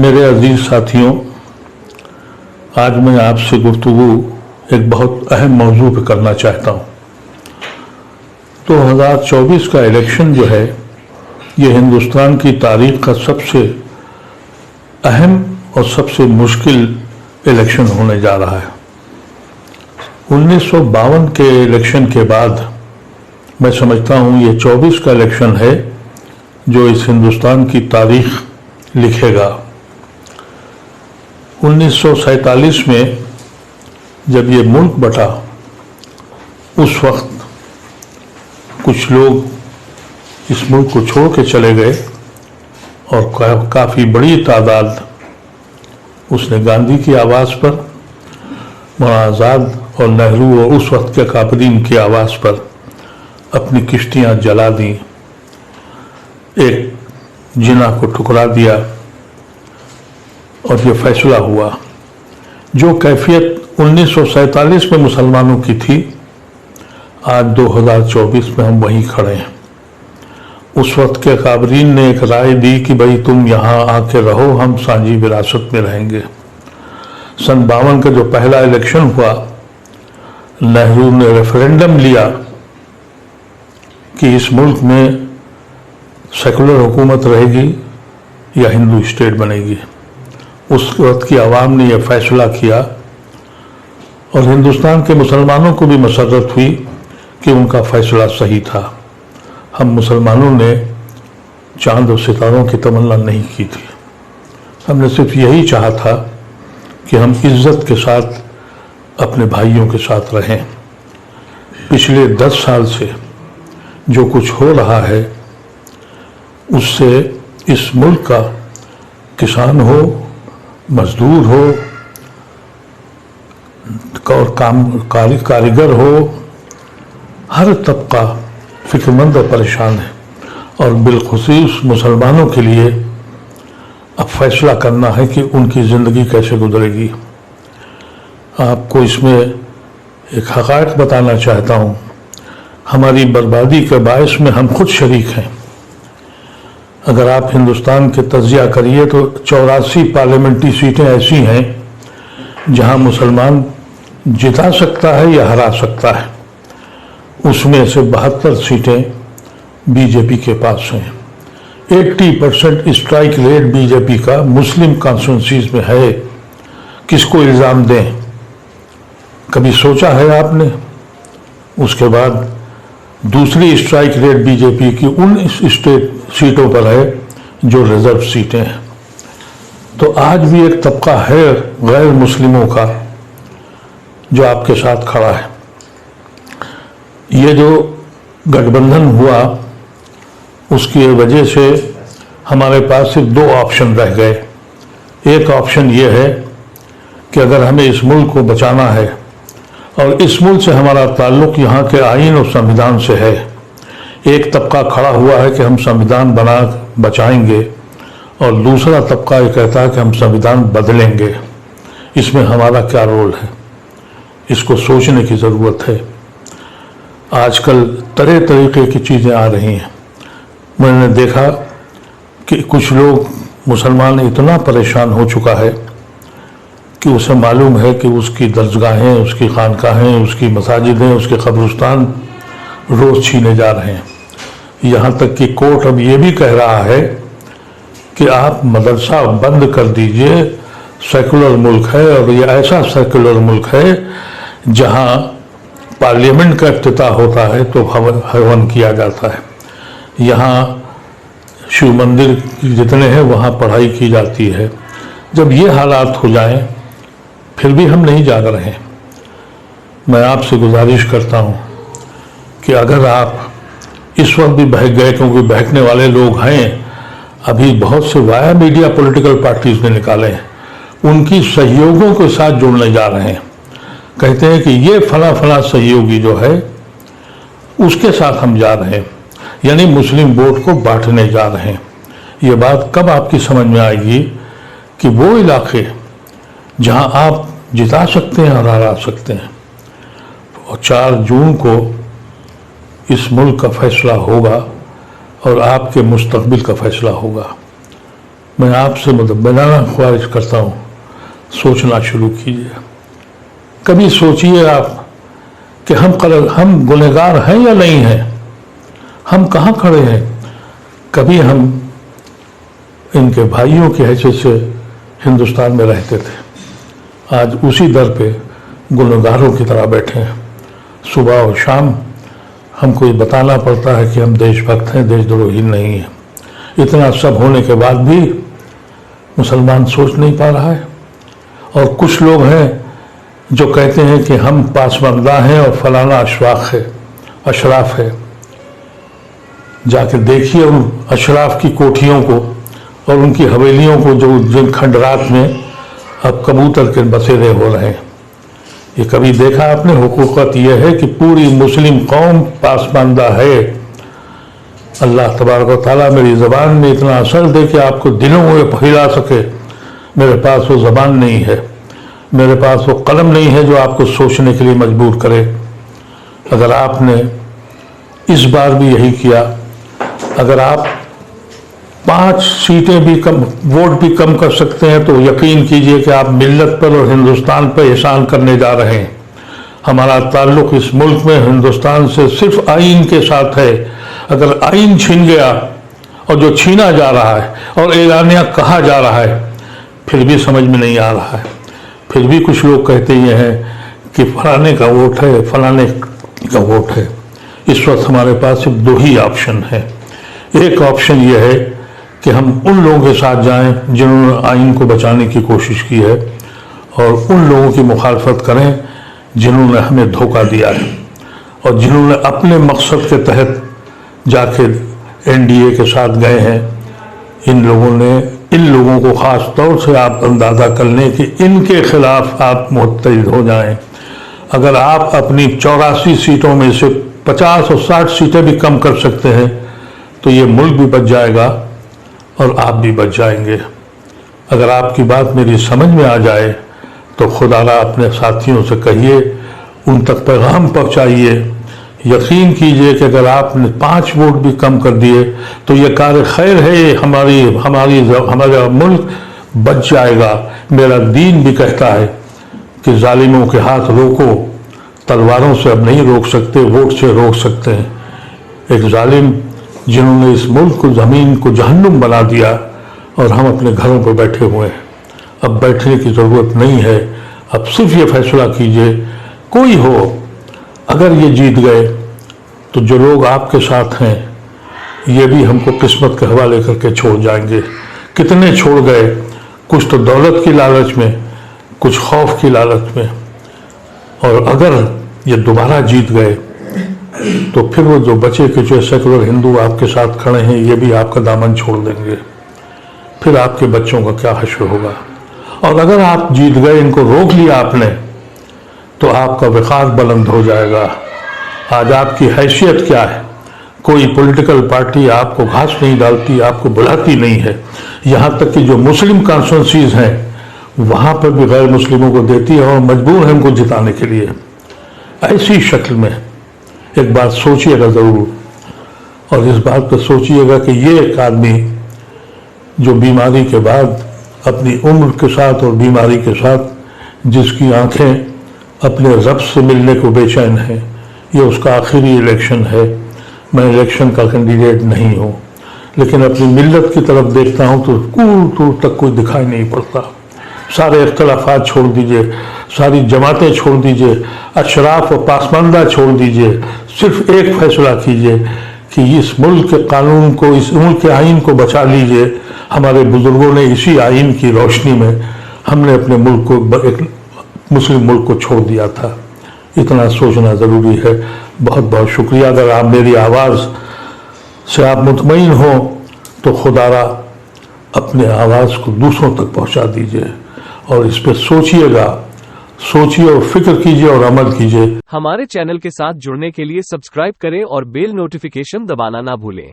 मेरे अजीज साथियों, आज मैं आपसे गुफ्तगू एक बहुत अहम मौजू पर करना चाहता हूँ। 2024 का इलेक्शन जो है, ये हिंदुस्तान की तारीख का सबसे अहम और सबसे मुश्किल इलेक्शन होने जा रहा है। 1952 के इलेक्शन के बाद मैं समझता हूँ ये 24 का इलेक्शन है जो इस हिंदुस्तान की तारीख लिखेगा। 1947 में जब ये मुल्क बटा, उस वक्त कुछ लोग इस मुल्क को छोड़ के चले गए और काफ़ी बड़ी तादाद उसने गांधी की आवाज़ पर, मौलाना आज़ाद और नेहरू और उस वक्त के काबरीन की आवाज़ पर अपनी किश्तियाँ जला दी, एक जिना को ठुकरा दिया और ये फैसला हुआ। जो कैफियत 1947 में मुसलमानों की थी, आज 2024 में हम वहीं खड़े हैं। उस वक्त के काबरीन ने एक राय दी कि भाई तुम यहाँ आके रहो, हम साझी विरासत में रहेंगे। सन 52 का जो पहला इलेक्शन हुआ, नेहरू ने रेफरेंडम लिया कि इस मुल्क में सेकुलर हुकूमत रहेगी या हिंदू स्टेट बनेगी। उस वक्त की आवाम ने यह फैसला किया और हिंदुस्तान के मुसलमानों को भी मसर्रत हुई कि उनका फैसला सही था। हम मुसलमानों ने चांद और सितारों की तमन्ना नहीं की थी, हमने सिर्फ यही चाहा था कि हम इज्जत के साथ अपने भाइयों के साथ रहें। पिछले 10 साल से जो कुछ हो रहा है, उससे इस मुल्क का किसान हो, मजदूर हो और कारीगर हो, हर तबका फिक्रमंद और परेशान है। और बिलखुसूस मुसलमानों के लिए अब फैसला करना है कि उनकी ज़िंदगी कैसे गुजरेगी। आपको इसमें एक हक़ाइक़ बताना चाहता हूँ। हमारी बर्बादी के बायस में हम खुद शरीक हैं। अगर आप हिंदुस्तान के तज्जिया करिए तो 84 पार्लियामेंट्री सीटें ऐसी हैं जहां मुसलमान जिता सकता है या हरा सकता है। उसमें से 72 सीटें बीजेपी के पास हैं। 80% स्ट्राइक रेट बीजेपी का मुस्लिम कॉन्स्टिट्यूंसीज में है। किसको इल्ज़ाम दें? कभी सोचा है आपने? उसके बाद दूसरी स्ट्राइक रेट बीजेपी की उन स्टेट सीटों पर है जो रिजर्व सीटें हैं। तो आज भी एक तबका है गैर मुस्लिमों का जो आपके साथ खड़ा है। ये जो गठबंधन हुआ, उसकी वजह से हमारे पास सिर्फ 2 ऑप्शन रह गए। एक ऑप्शन ये है कि अगर हमें इस मुल्क को बचाना है और इस मुल्क से हमारा ताल्लुक यहाँ के आईन और संविधान से है, एक तबका खड़ा हुआ है कि हम संविधान बना बचाएंगे और दूसरा तबका ये कहता है कि हम संविधान बदलेंगे। इसमें हमारा क्या रोल है, इसको सोचने की ज़रूरत है। आजकल तरह तरीके की चीज़ें आ रही हैं। मैंने देखा कि कुछ लोग, मुसलमान इतना परेशान हो चुका है कि उसे मालूम है कि उसकी दरगाहें, उसकी खानकाहें, उसकी मसाजिदें, उसके कब्रिस्तान रोज़ छीने जा रहे हैं। यहाँ तक कि कोर्ट अब ये भी कह रहा है कि आप मदरसा बंद कर दीजिए। सेकुलर मुल्क है और ये ऐसा सेकुलर मुल्क है जहाँ पार्लियामेंट का इफ्तिताह होता है तो हवन किया जाता है। यहाँ शिव मंदिर जितने हैं वहाँ पढ़ाई की जाती है। जब ये हालात हो जाएं, फिर भी हम नहीं जाग रहे हैं। मैं आपसे गुजारिश करता हूँ कि अगर आप इस वक्त भी बहक गए, क्योंकि बहकने वाले लोग हैं, अभी बहुत से वाया मीडिया पॉलिटिकल पार्टीज ने निकाले हैं, उनकी सहयोगियों के साथ जुड़ने जा रहे हैं। कहते हैं कि ये फला फला सहयोगी जो है उसके साथ हम जा रहे हैं, यानी मुस्लिम वोट को बांटने जा रहे हैं। ये बात कब आपकी समझ में आएगी कि वो इलाके जहां आप जिता सकते हैं और हरा सकते हैं। और 4 जून को इस मुल्क का फैसला होगा और आपके मुस्तकबिल का फैसला होगा। मैं आपसे मुतब्बराना ख्वाहिश करता हूँ, सोचना शुरू कीजिए। कभी सोचिए आप कि हम गुनहगार हैं या नहीं हैं, हम कहाँ खड़े हैं। कभी हम इनके भाइयों की हैसियत से हिंदुस्तान में रहते थे, आज उसी दर पे गुनहगारों की तरह बैठे हैं। सुबह और शाम हमको ये बताना पड़ता है कि हम देशभक्त हैं, देशद्रोही नहीं हैं। इतना सब होने के बाद भी मुसलमान सोच नहीं पा रहा है। और कुछ लोग हैं जो कहते हैं कि हम पासमर्दा हैं और फलाना अशराफ है। जाके देखिए उन अशराफ की कोठियों को और उनकी हवेलियों को, जो जिन खंडरात में अब कबूतर के बसेरे हो रहे हैं। ये कभी देखा आपने? हुकूकत यह है कि पूरी मुस्लिम कौम पासमानदा है। अल्लाह तबारक व तआला मेरी ज़बान में इतना असर दे कि आपको दिलों में फैला सके। मेरे पास वो ज़बान नहीं है, मेरे पास वो कलम नहीं है जो आपको सोचने के लिए मजबूर करे। अगर आपने इस बार भी यही किया, अगर आप 5 सीटें भी कम, वोट भी कम कर सकते हैं, तो यकीन कीजिए कि आप मिल्लत पर और हिंदुस्तान पर एहसान करने जा रहे हैं। हमारा ताल्लुक इस मुल्क में हिंदुस्तान से सिर्फ आइन के साथ है। अगर आइन छीन गया, और जो छीना जा रहा है और एलानिया कहा जा रहा है, फिर भी समझ में नहीं आ रहा है। फिर भी कुछ लोग कहते ये हैं कि फलाने का वोट है, फलाने का वोट है। इस वक्त हमारे पास सिर्फ 2 ही ऑप्शन है। एक ऑप्शन ये है कि हम उन लोगों के साथ जाएं जिन्होंने आइन को बचाने की कोशिश की है, और उन लोगों की मुखालफत करें जिन्होंने हमें धोखा दिया है और जिन्होंने अपने मकसद के तहत जाके एनडीए के साथ गए हैं। इन लोगों को ख़ास तौर से आप अंदाज़ा कर लें कि इनके खिलाफ आप मुत्तहिद हो जाएं। अगर आप अपनी 84 सीटों में से 50 और 60 सीटें भी कम कर सकते हैं, तो ये मुल्क भी बच जाएगा और आप भी बच जाएंगे। अगर आपकी बात मेरी समझ में आ जाए तो खुदारा अपने साथियों से कहिए, उन तक पैगाम पहुँचाइए। यकीन कीजिए कि अगर आपने 5 वोट भी कम कर दिए तो ये कार खैर है, हमारा मुल्क बच जाएगा। मेरा दीन भी कहता है कि जालिमों के हाथ रोको, तलवारों से अब नहीं रोक सकते, वोट से रोक सकते हैं। एक जालिम जिन्होंने इस मुल्क को, ज़मीन को जहन्नुम बना दिया, और हम अपने घरों पर बैठे हुए हैं। अब बैठने की ज़रूरत नहीं है। अब सिर्फ ये फैसला कीजिए, कोई हो, अगर ये जीत गए तो जो लोग आपके साथ हैं ये भी हमको किस्मत के हवाले करके छोड़ जाएंगे। कितने छोड़ गए, कुछ तो दौलत की लालच में, कुछ खौफ की लालच में। और अगर ये दोबारा जीत गए तो फिर वो जो बचे के जो सेकुलर हिंदू आपके साथ खड़े हैं, ये भी आपका दामन छोड़ देंगे। फिर आपके बच्चों का क्या हश्र होगा। और अगर आप जीत गए, इनको रोक लिया आपने, तो आपका वक़ार बुलंद हो जाएगा। आज आपकी हैसियत क्या है? कोई पॉलिटिकल पार्टी आपको घास नहीं डालती, आपको बुलाती नहीं है। यहाँ तक कि जो मुस्लिम कॉन्स्टिट्यूंसीज हैं वहाँ पर भी गैर मुस्लिमों को देती है और मजबूर है उनको जिताने के लिए। ऐसी शक्ल में एक बात सोचिएगा ज़रूर, और इस बात पर सोचिएगा कि ये एक आदमी जो बीमारी के बाद अपनी उम्र के साथ और बीमारी के साथ जिसकी आंखें अपने रब से मिलने को बेचैन है, ये उसका आखिरी इलेक्शन है। मैं इलेक्शन का कैंडिडेट नहीं हूँ, लेकिन अपनी मिल्लत की तरफ देखता हूँ तो दूर तक कोई दिखाई नहीं पड़ता। सारे इख्तलाफात छोड़ दीजिए, सारी जमातें छोड़ दीजिए, अशराफ और पासमानदा छोड़ दीजिए। सिर्फ एक फैसला कीजिए कि इस मुल्क के कानून को, इस मुल्क के आइन को बचा लीजिए। हमारे बुजुर्गों ने इसी आइन की रोशनी में हमने अपने मुल्क को, एक मुस्लिम मुल्क को छोड़ दिया था। इतना सोचना ज़रूरी है। बहुत बहुत शुक्रिया। अगर आप मेरी आवाज़ से आप मुतमईन हो तो खुदारा अपने आवाज़ को दूसरों तक पहुंचा दीजिए और इस पर सोचिएगा, सोचिए और फिक्र कीजिए और अमल कीजिए। हमारे चैनल के साथ जुड़ने के लिए सब्सक्राइब करें और बेल नोटिफिकेशन दबाना ना भूलें।